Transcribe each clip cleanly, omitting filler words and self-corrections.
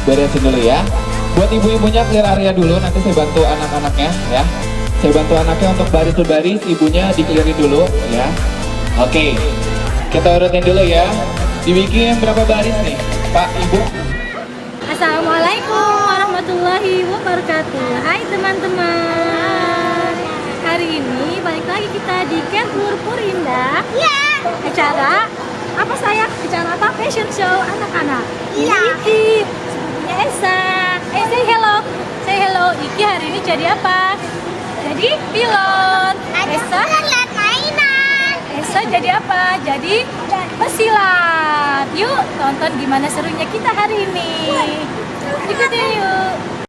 beresin dulu ya. Buat ibu-ibunya clear area dulu, nanti saya bantu anak-anaknya ya. Saya bantu anaknya untuk baris per baris, ibunya di-clearin dulu ya. Oke, kita urutin dulu ya. Dibikin berapa baris nih, Pak, Ibu? Assalamualaikum warahmatullahi wabarakatuh. Hai teman-teman. Hari ini balik lagi kita di Camp Purpurinda. Iya. Acara apa sayang? Acara apa? Fashion show anak-anak. Iya. Iki, sepupunya Esa. Say hello. Say hello. Iki hari ini jadi apa? Jadi pilot. Esa lihat mainan. Esa jadi apa? Jadi pesilat. Yuk tonton gimana serunya kita hari ini. Ikutin yuk.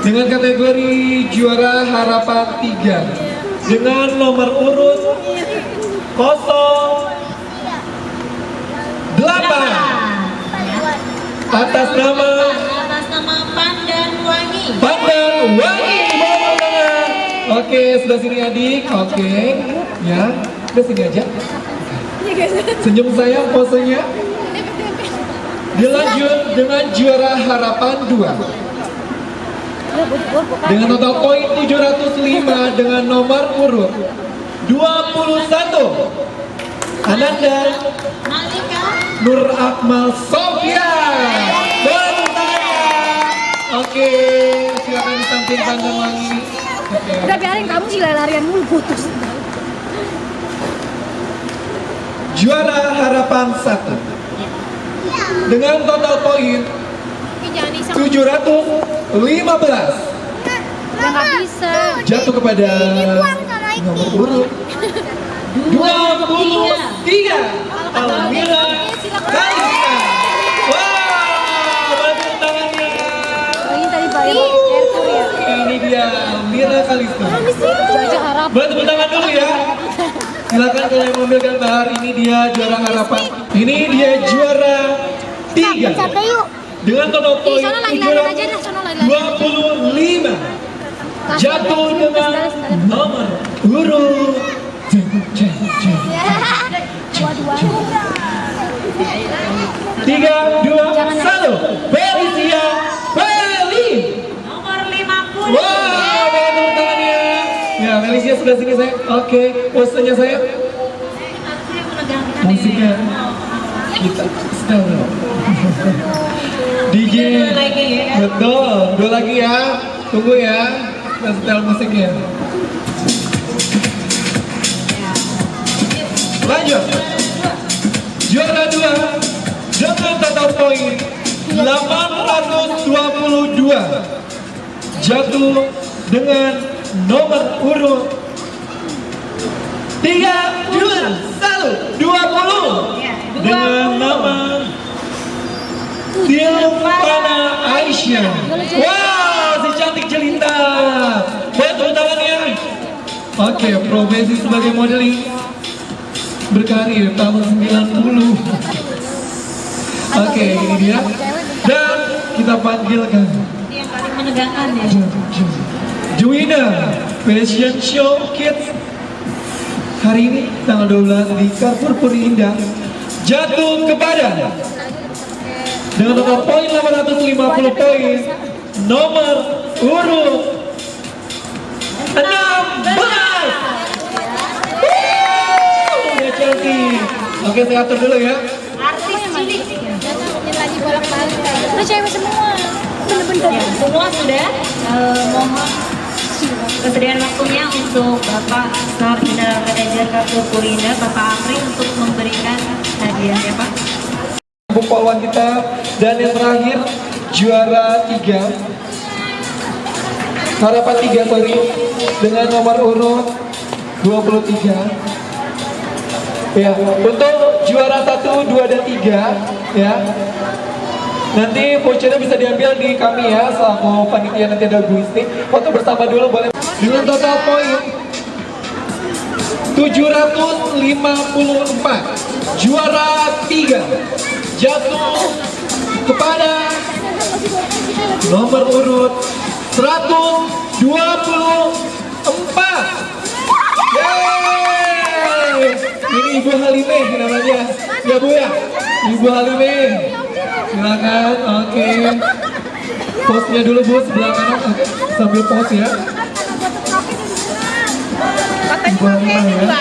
Dengan kategori juara harapan 3 dengan nomor urut 08 atas nama Pandan Wangi. Pandan Wangi di bawah tangan. Oke, sebelah sini adik. Oke, ya, udah sini aja. Senyum sayang posenya. Dilanjut dengan juara harapan 2 dengan total poin 705 dengan nomor urut 21 Ananda Malika Nur Akmal Sofia. Oke, silakan disamping Pandan Wangi. Oke. Udah biarin kamu sih larian mulu putus. Juara harapan 1 dengan total poin 715 Ya nggak bisa. jatuh kepada nomor urut 23 Almira Kalista. Wow. Lisa. Jajak harap. Buat tepuk tangan dulu ya. Silakan kalau yang mengambil gambar. Ini dia juara harapan. Ini dia juara 3 Capek yuk. dengan total poin Sono lari-lari aja dah, sono lari-lari. 25. Jatuh dengan nomor urut 3, 2, 1. Felicia Feli. Nomor 50. Wow, tepuk tangannya. Ya, Felicia sudah sini saya. Oke, posenya saya. Musiknya kita setel. DJ. Lagi ya. Betul, 2 lagi ya. Tunggu ya. Kita setel musiknya. Lanjut. Juara 2 dengan total poin 822. Jatuh dengan nomor urut 3, 2, 1, 20 dengan nama Silvana Aisyah. Wow, si cantik jelita. Bantu tangannya. Oke, profesi sebagai modeling berkarir tahun 90. Oke, ini dia. Dan kita panggilkan Ini yang paling menegangkan ya. Juwina Fashion Show Kids hari ini tanggal 12 di Carrefour Puri Indah jatuh kepada dengan total poin 850 poin nomor urut 16. Ya cantik. Oke, saya atur dulu ya. Artis cilik. Lagi bolak-balik. Lu cewek semua. Bener-bener. Ya, semua sudah. Mohon kesediaan waktunya untuk Bapak Star General Manager Carrefour Puri Indah, Bapak Amri untuk memberikan hadiah ya Pak. Untuk polwan kita dan yang terakhir juara 3 harapan 3 sorry dengan nomor urut 23 ya. Untuk juara 1, 2, dan 3 ya, nanti vouchernya bisa diambil di kami ya selaku panitia. Nanti ada guistik foto bersama dulu boleh dengan total poin 754. Juara 3 jatuh kepada nomor urut 124. Yeay! Ini Ibu Halimeh namanya. Ya Bu ya? Ibu Halimeh. Silakan. Oke. Pose-nya dulu Bu sebelah kanan. Oke. Sambil pose ya. Ibu Halimeh ya.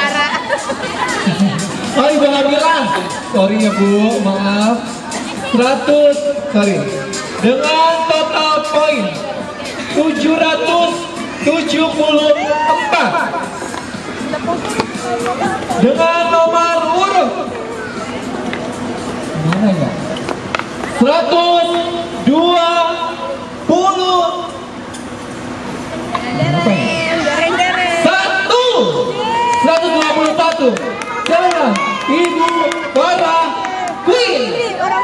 Oh, Ibu Hamila. Sorry ya Bu, maaf. 100, sorry. Dengan total poin 774. Dengan nomor urut mana ya? 120. Apa ya? 121. Silakan Ibu Farah Queen.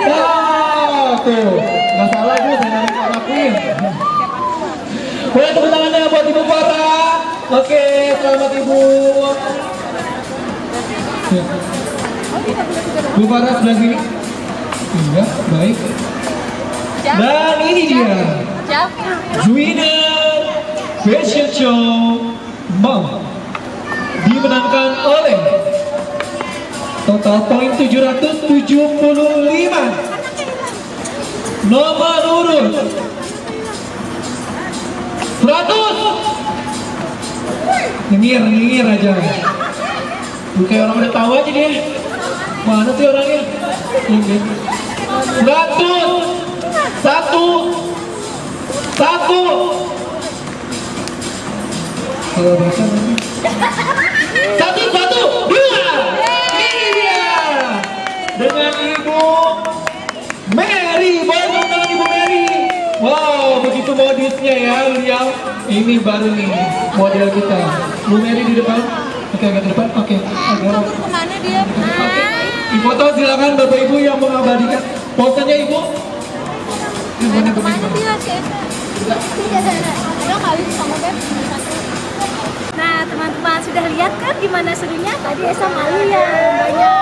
Nah, tuh nggak salah Bu, saya nanya Farah Queen. Boleh tepuk tangannya buat Ibu Farah. Oke, selamat Ibu. Bu Farah sebelah sini. Iya, baik. Dan ini dia Juwina Fashion Show Mom dimenangkan oleh total poin 775. Nomor urut 100. Nyengir aja. Kayak orang udah tahu aja dia. Mana sih orangnya? 100. 1. Kalau bisa nanti. 1, 2. Ini dia. Dengan Ibu Mary. Boleh dengan Ibu Mary. Wow, begitu modisnya ya beliau. Ini baru nih model kita. Bu Mary di depan. Oke, agak ke depan. Oke. Agak. Kemana dia? Di foto silakan Bapak Ibu yang mengabadikan. Posenya Ibu. Gimana Bu Mary? Mana dia si Eta? Tidak ada. Ada kali sama Beb. Nah, teman-teman sudah lihat kan gimana serunya? Tadi Esa malu ya lombanya.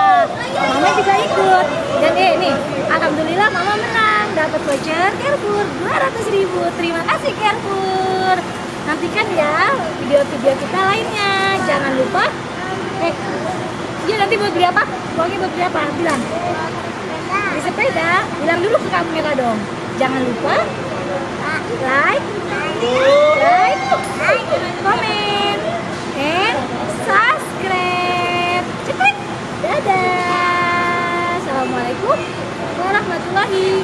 Mama juga ikut. Dan nih, alhamdulillah Mama menang, dapat voucher Carrefour 200.000. Terima kasih Carrefour. Nantikan ya video-video kita lainnya. Jangan lupa. Dia nanti buat beli apa? Uangnya buat beli apa? Bilang. Beli sepeda. Bilang dulu ke kamera dong. Jangan lupa like, comment, and subscribe. Cepet. Dadah. Assalamualaikum warahmatullahi